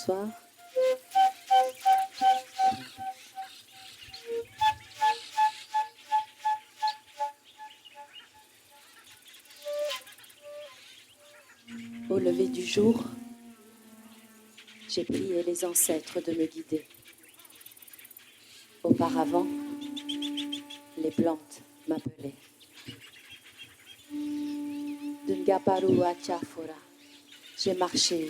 Bonsoir. Au lever du jour, j'ai prié les ancêtres de me guider. Auparavant, les plantes m'appelaient. Dungaparu Achafora. J'ai marché,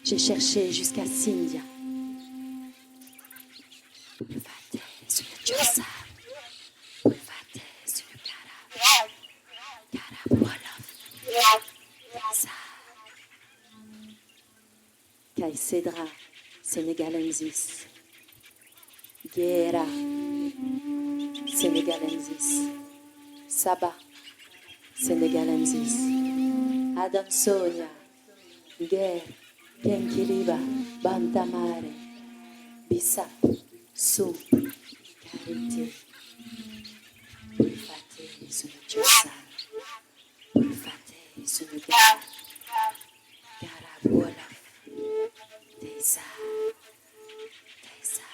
j'ai cherché jusqu'à Sindhia. Pulvate Sunachosa, Pulvate Sunukara, Karabuolov, Sa, Caicedra Senegalensis, Guerra Senegalensis, Saba Senegalensis, Adansonia, Guerra, Kenkiliba, Bantamare, Bissap, Sou, Karité, Pulfate, Sunuchosa, Pulfate, Sunugara, Garabuolaf, Teisa, Teisa.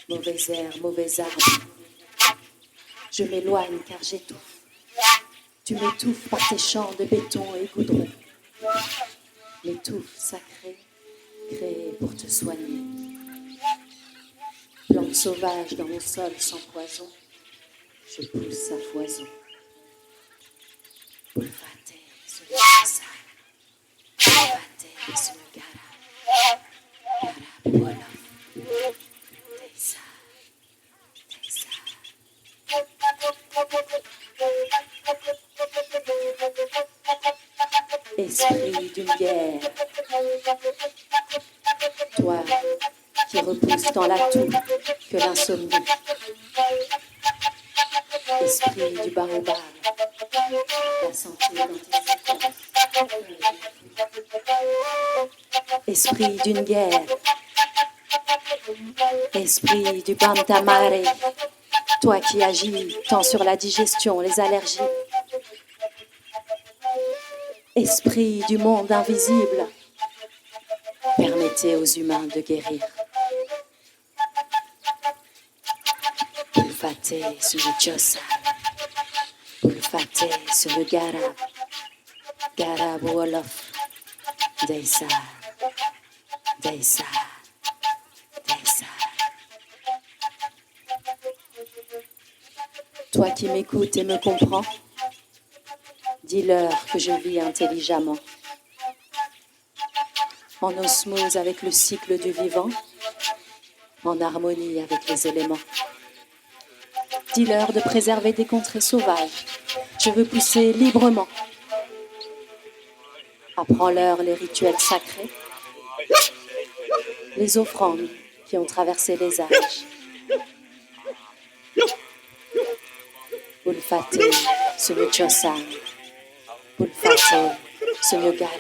Mauvais air, mauvais arbre, je m'éloigne car j'étouffe. Tu m'étouffes par tes champs de béton et goudron. L'étouffe sacrée, créée pour te soigner. Plante sauvage dans mon sol sans poison, je pousse à foison. Pulvate sur le Chassa, Pulvate sur le Gara, Garabuolov, Teisa, Teisa. Esprit d'une guerre, toi qui repousses dans la toux que l'insomnie. Esprit du baobab, la santé dans tes états. Esprit d'une guerre, esprit du bantamare, toi qui agis tant sur la digestion, les allergies. Esprit du monde invisible, permettez aux humains de guérir. Pulfate sur le Chosa, Pulfate sur le Gara, Garabuolov, Deisa, Deisa, Deisa. Toi qui m'écoutes et me comprends, dis-leur que je vis intelligemment, en osmose avec le cycle du vivant, en harmonie avec les éléments. Dis-leur de préserver des contrées sauvages. Je veux pousser librement. Apprends-leur les rituels sacrés, les offrandes qui ont traversé les âges. Pulfate, Sunuchosa, Pulfate, Sunugara,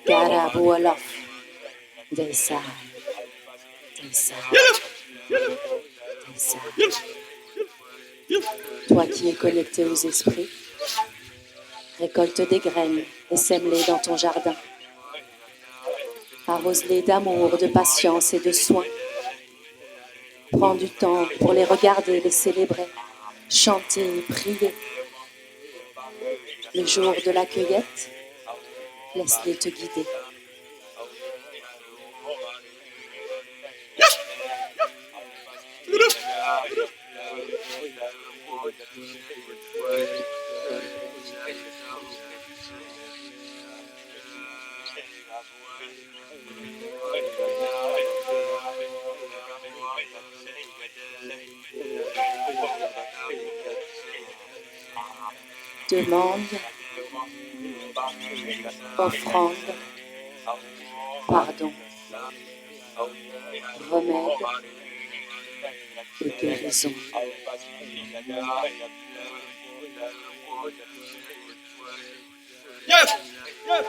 Garabuolov, Deisa, Deisa, Deisa. Toi qui es connecté aux esprits, récolte des graines et sème-les dans ton jardin. Arrose-les d'amour, de patience et de soin. Prends du temps pour les regarder, les célébrer, chanter, prier. Le jour de la cueillette, laisse-les te guider. Demande, offrande, pardon, remède et guérison. Yes! Yes!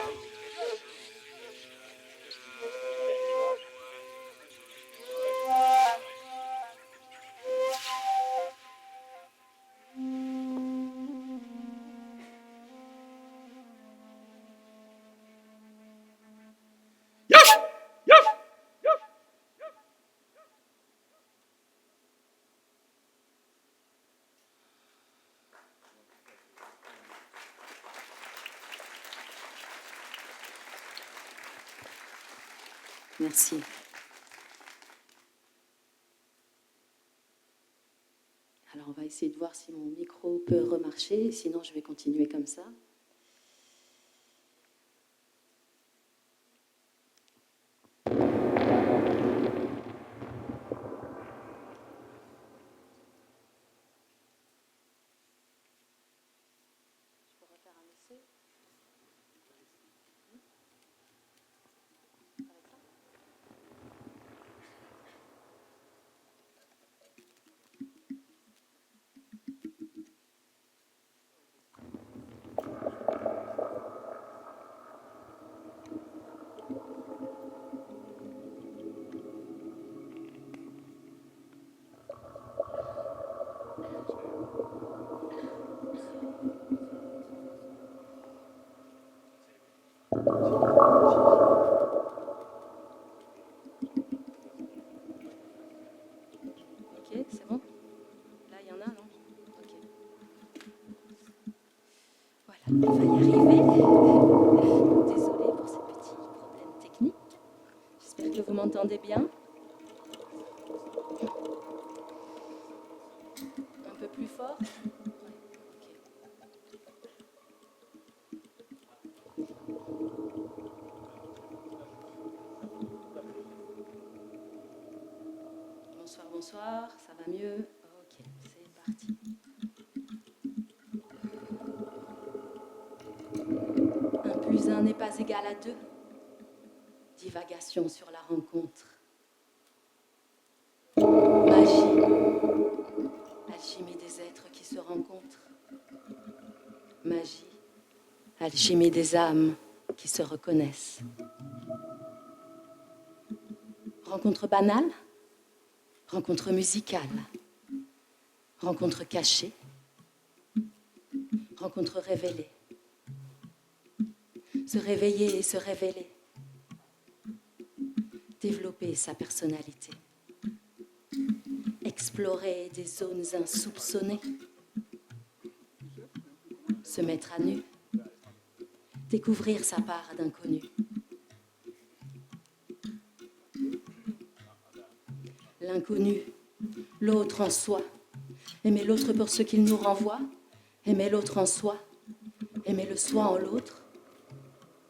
Merci. Alors, on va essayer de voir si mon micro peut remarcher, sinon je vais continuer comme ça. Ok, c'est bon? Là, il y en a, non? Ok. Voilà, on va y arriver. Désolée pour ces petits problèmes techniques. J'espère que vous m'entendez bien. Un peu plus fort? Ouais, ok. Bonsoir, bonsoir, ça va mieux? Ok, c'est parti. Un plus un n'est pas égal à deux. Divagation sur la rencontre. Magie. Alchimie des êtres qui se rencontrent. Magie. Alchimie des âmes qui se reconnaissent. Rencontre banale, rencontre musicale, rencontre cachée, rencontre révélée. Se réveiller et se révéler. Développer sa personnalité. Explorer des zones insoupçonnées. Se mettre à nu. Découvrir sa part d'inconnu. L'inconnu, l'autre en soi. Aimer l'autre pour ce qu'il nous renvoie. Aimer l'autre en soi. Aimer le soi en l'autre.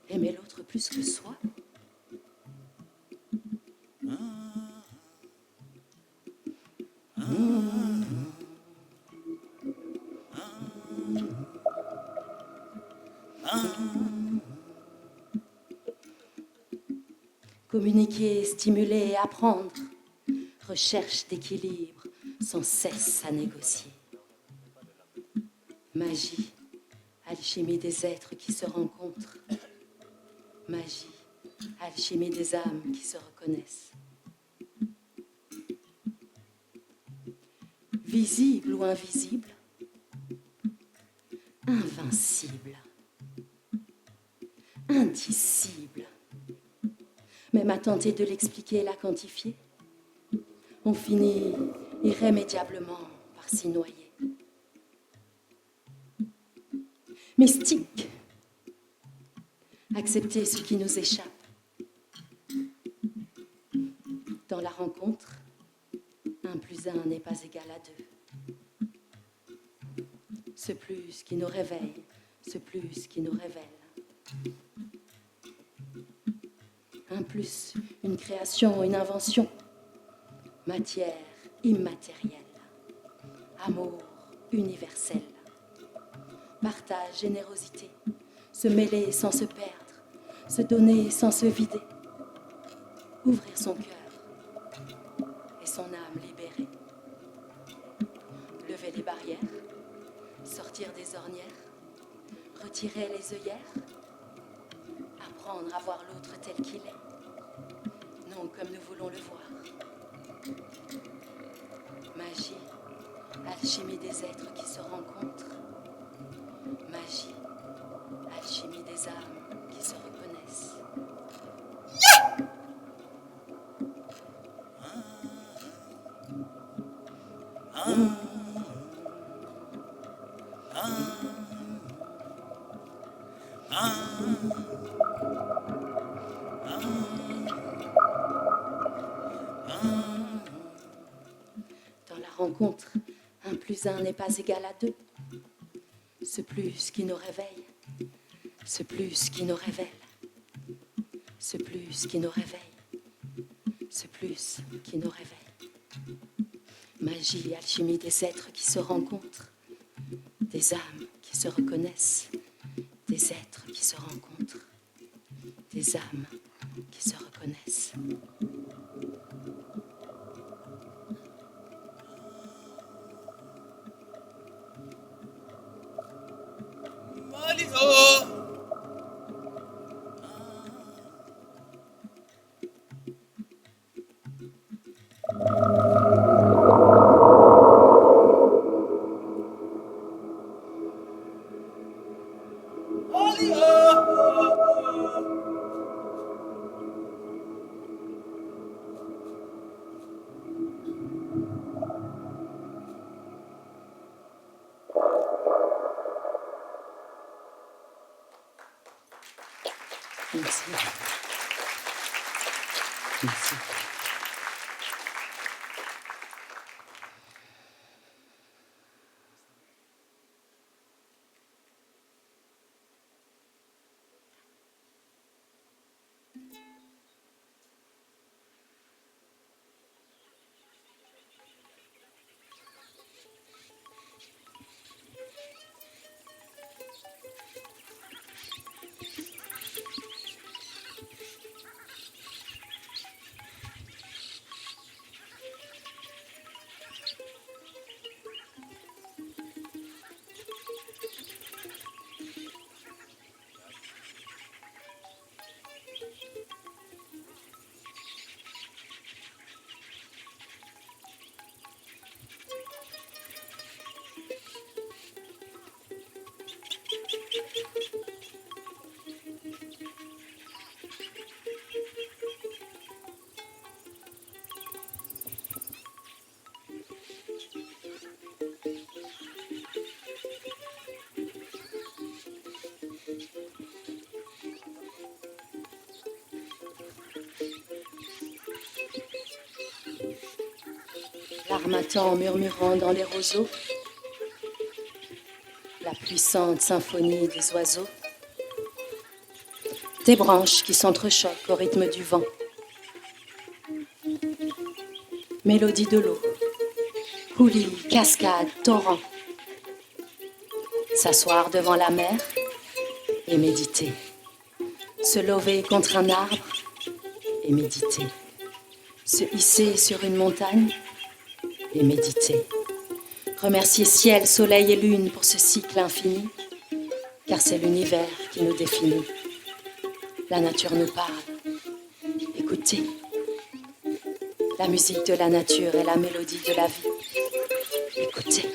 Aimer l'autre plus que soi. Communiquer, stimuler et apprendre. Recherche d'équilibre, sans cesse à négocier. Magie, alchimie des êtres qui se rencontrent. Magie, alchimie des âmes qui se reconnaissent. Visible ou invisible, invincible, indicible. Même à tenter de l'expliquer et la quantifier, on finit irrémédiablement par s'y noyer. Mystique, accepter ce qui nous échappe. Dans la rencontre, 1 plus 1 n'est pas égal à 2. Ce plus qui nous réveille, ce plus qui nous révèle. Un plus, une création, une invention. Matière immatérielle. Amour universel. Partage, générosité. Se mêler sans se perdre. Se donner sans se vider. Ouvrir son cœur et son âme libérée. Lever les barrières. Sortir des ornières. Retirer les œillères. Apprendre à voir l'autre tel qu'il est. Non comme nous voulons le voir. Magie, alchimie des êtres qui se rencontrent. Magie, alchimie des âmes qui se reconnaissent. rencontre, 1 plus 1 n'est pas égal à 2. Ce plus qui nous réveille, ce plus qui nous révèle, ce plus qui nous réveille, ce plus qui nous révèle. Magie, alchimie des êtres qui se rencontrent, des âmes qui se reconnaissent, des êtres qui se rencontrent, des âmes qui se reconnaissent. Merci. Merci. L'armatan murmurant dans les roseaux, la puissante symphonie des oiseaux, des branches qui s'entrechoquent au rythme du vent, mélodie de l'eau, coulis, cascade, torrent, s'asseoir devant la mer et méditer, se lever contre un arbre et méditer, se hisser sur une montagne et méditer. Remercier ciel, soleil et lune pour ce cycle infini, car c'est l'univers qui nous définit. La nature nous parle. Écoutez, la musique de la nature est la mélodie de la vie. Écoutez.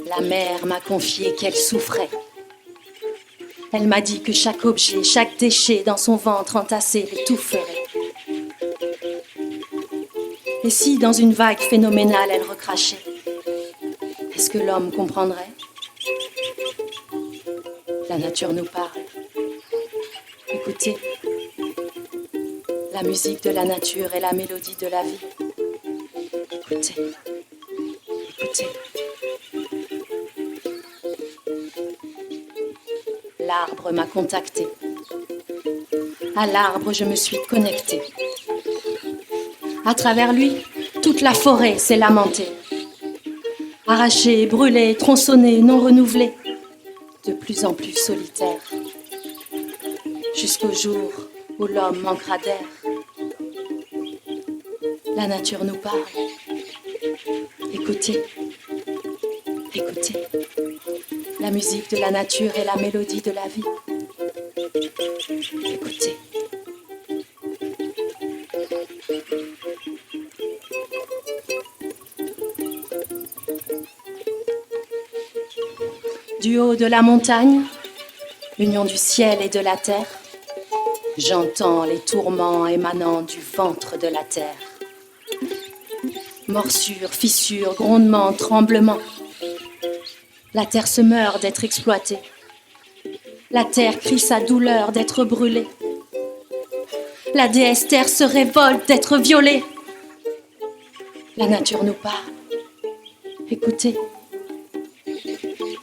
La mer m'a confié qu'elle souffrait. Elle m'a dit que chaque objet, chaque déchet dans son ventre entassé l'étoufferait. Et si dans une vague phénoménale elle recrachait, est-ce que l'homme comprendrait? La nature nous parle. Écoutez, la musique de la nature est la mélodie de la vie. Écoutez, écoutez. L'arbre m'a contacté. À l'arbre, je me suis connectée. À travers lui, toute la forêt s'est lamentée. Arrachée, brûlée, tronçonnée, non renouvelée, de plus en plus solitaire. Jusqu'au jour où l'homme manquera d'air. La nature nous parle. Écoutez, écoutez. La musique de la nature est la mélodie de la vie. Écoutez. Du haut de la montagne, union du ciel et de la terre, j'entends les tourments émanant du ventre de la terre. Morsures, fissures, grondements, tremblements. La terre se meurt d'être exploitée. La terre crie sa douleur d'être brûlée. La déesse terre se révolte d'être violée. La nature nous parle. Écoutez,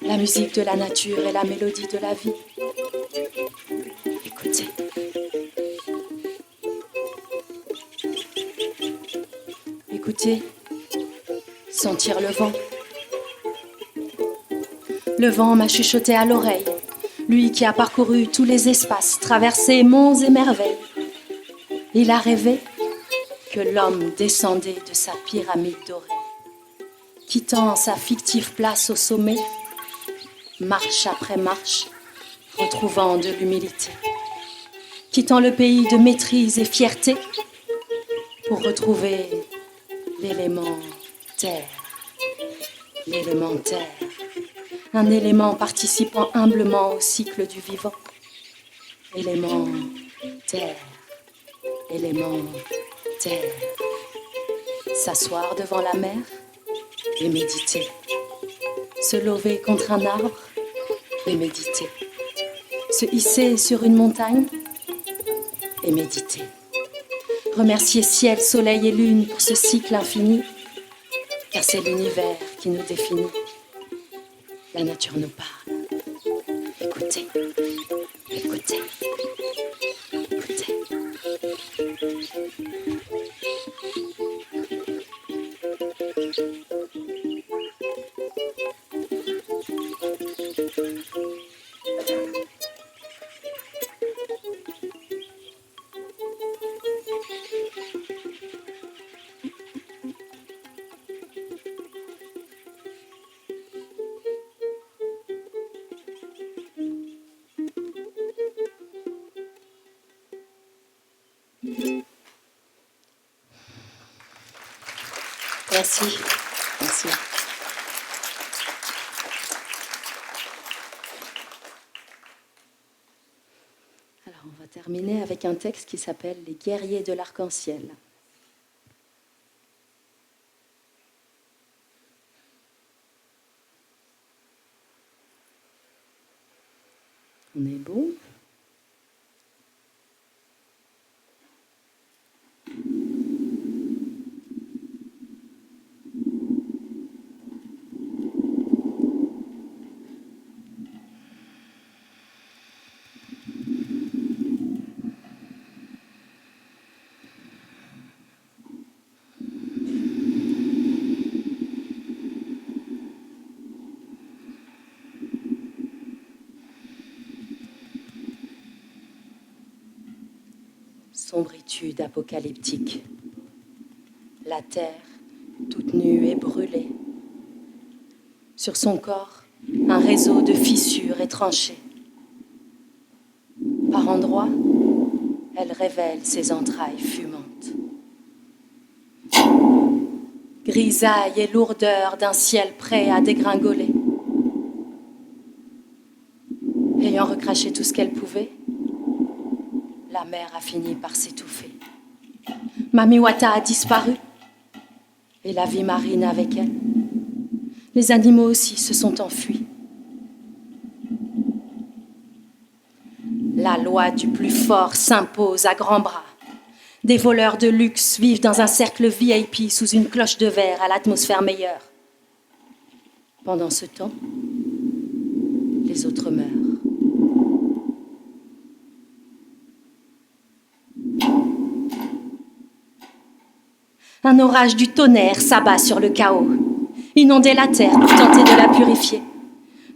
la musique de la nature est la mélodie de la vie. Écoutez. Écoutez, sentir le vent. Le vent m'a chuchoté à l'oreille, lui qui a parcouru tous les espaces, traversé monts et merveilles. Il a rêvé que l'homme descendait de sa pyramide dorée, quittant sa fictive place au sommet, marche après marche, retrouvant de l'humilité, quittant le pays de maîtrise et fierté pour retrouver l'élément terre, l'élément terre, un élément participant humblement au cycle du vivant, élément terre, élément terre, s'asseoir devant la mer et méditer, se lever contre un arbre et méditer, se hisser sur une montagne et méditer. Remercier ciel, soleil et lune pour ce cycle infini, car c'est l'univers qui nous définit. La nature nous parle. Écoutez, écoutez, écoutez. Merci. Merci. Alors, on va terminer avec un texte qui s'appelle « Les guerriers de l'arc-en-ciel ». On est bon ? Sombritude apocalyptique. La terre, toute nue et brûlée. Sur son corps, un réseau de fissures et tranchées. Par endroits, elle révèle ses entrailles fumantes. Grisaille et lourdeur d'un ciel prêt à dégringoler. Ayant recraché tout ce qu'elle pouvait, la mer a fini par s'étouffer. Mamiwata a disparu et la vie marine avec elle. Les animaux aussi se sont enfuis. La loi du plus fort s'impose à grands bras. Des voleurs de luxe vivent dans un cercle VIP sous une cloche de verre à l'atmosphère meilleure. Pendant ce temps, les autres meurent. Un orage du tonnerre s'abat sur le chaos, inonder la terre pour tenter de la purifier.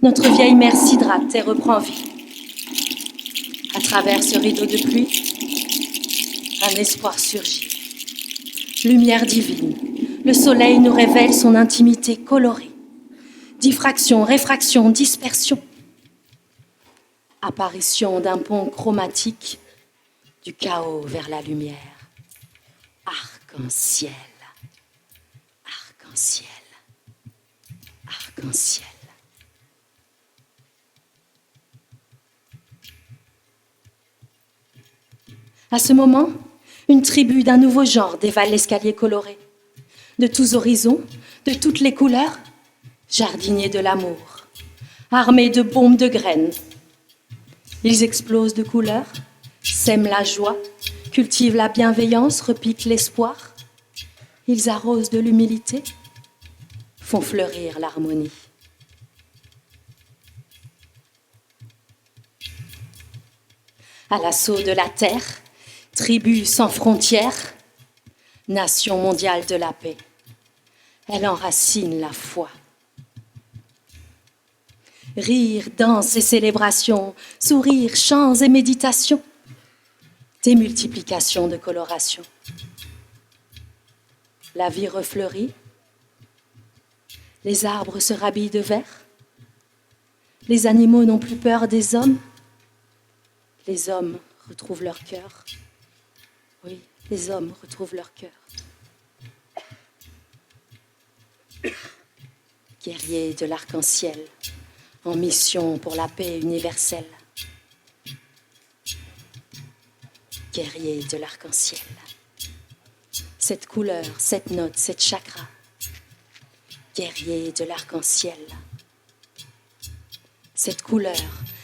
Notre vieille mère s'hydrate et reprend vie. À travers ce rideau de pluie, un espoir surgit. Lumière divine, le soleil nous révèle son intimité colorée. Diffraction, réfraction, dispersion. Apparition d'un pont chromatique du chaos vers la lumière. Arc-en-ciel, arc-en-ciel, arc-en-ciel. À ce moment, une tribu d'un nouveau genre dévale l'escalier coloré. De tous horizons, de toutes les couleurs, jardiniers de l'amour, armés de bombes de graines. Ils explosent de couleurs, sèment la joie, cultivent la bienveillance, repiquent l'espoir. Ils arrosent de l'humilité, font fleurir l'harmonie. À l'assaut de la terre, tribu sans frontières, nation mondiale de la paix, elle enracine la foi. Rire, danse et célébration, sourire, chants et méditation, démultiplication de coloration. La vie refleurit, les arbres se rhabillent de vert, les animaux n'ont plus peur des hommes, les hommes retrouvent leur cœur. Oui, les hommes retrouvent leur cœur. Guerriers de l'arc-en-ciel, en mission pour la paix universelle. Guerriers de l'arc-en-ciel. Cette couleur, cette note, cette chakra. Guerriers de l'arc-en-ciel. Cette couleur,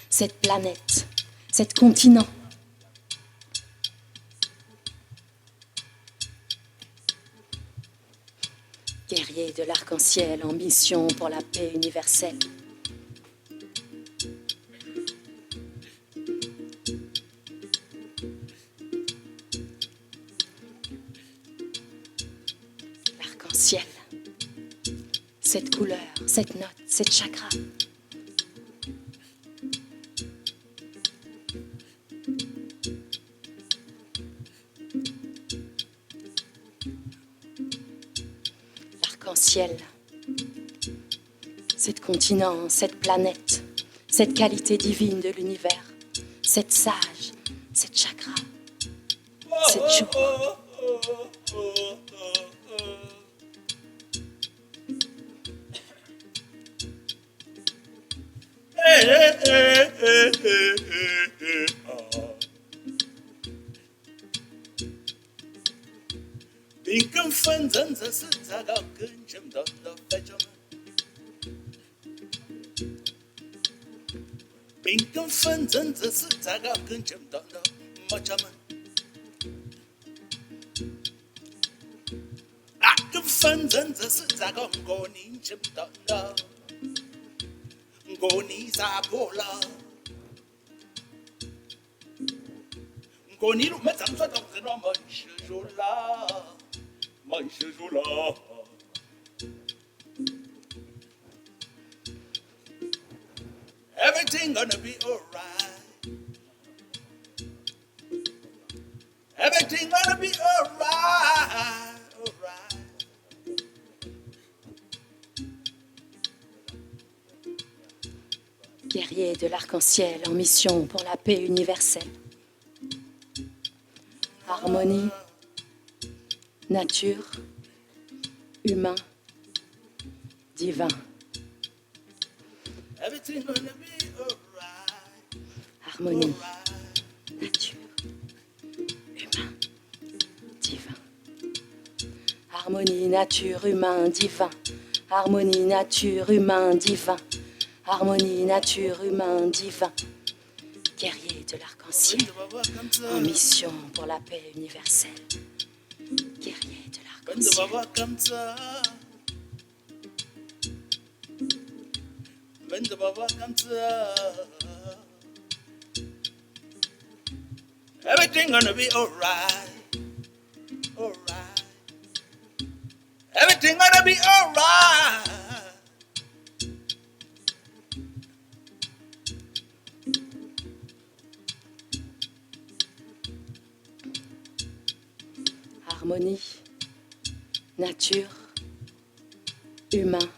cette planète, cet continent. Guerriers de l'arc-en-ciel en mission pour la paix universelle. L'arc-en-ciel, cette couleur, cette note, cette chakra. L'arc-en-ciel, cette continent, cette planète, cette qualité divine de l'univers, cette sage, cette chakra, cette joie. Binkan fanzan zası zaga gıncım danda fecama. Binkan fanzan zası zaga gıncım danda macama. Akın fanzan zası zaga ngoni cım danda. Ngoni zabola. Ngoni lu met sam sa dong zeno manşejola. Manşejola. Everything gonna be alright. Everything gonna be alright. Alright. Guerriers de l'arc-en-ciel en mission pour la paix universelle. Harmonie, nature, humain, divin. Everything gonna be alright. Harmonie, nature, humain, divin. Harmonie, nature, humain, divin. Harmonie, nature, humain, divin. Harmonie, nature, humain, divin. Guerriers de l'arc-en-ciel en mission pour la paix universelle. Guerriers de l'arc-en-ciel. Everything gonna be alright. Alright. Everything gonna be alright. Harmonie, nature, humain,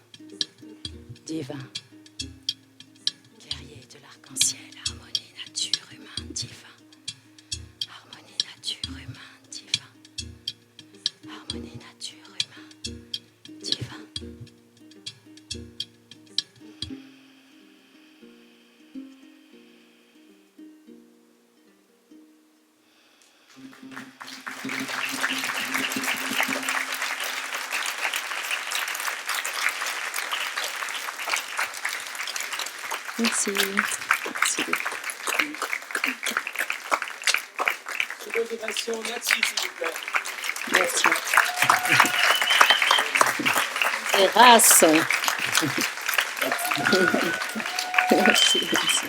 divin. Guerrier de l'arc-en-ciel, harmonie, nature, humain, divin. Harmonie, nature, humain, divin. Harmonie, nature, humain, divin. Merci. Merci beaucoup. seconde ovation. Merci, s'il vous plaît. Merci. Terrasse. Merci, merci.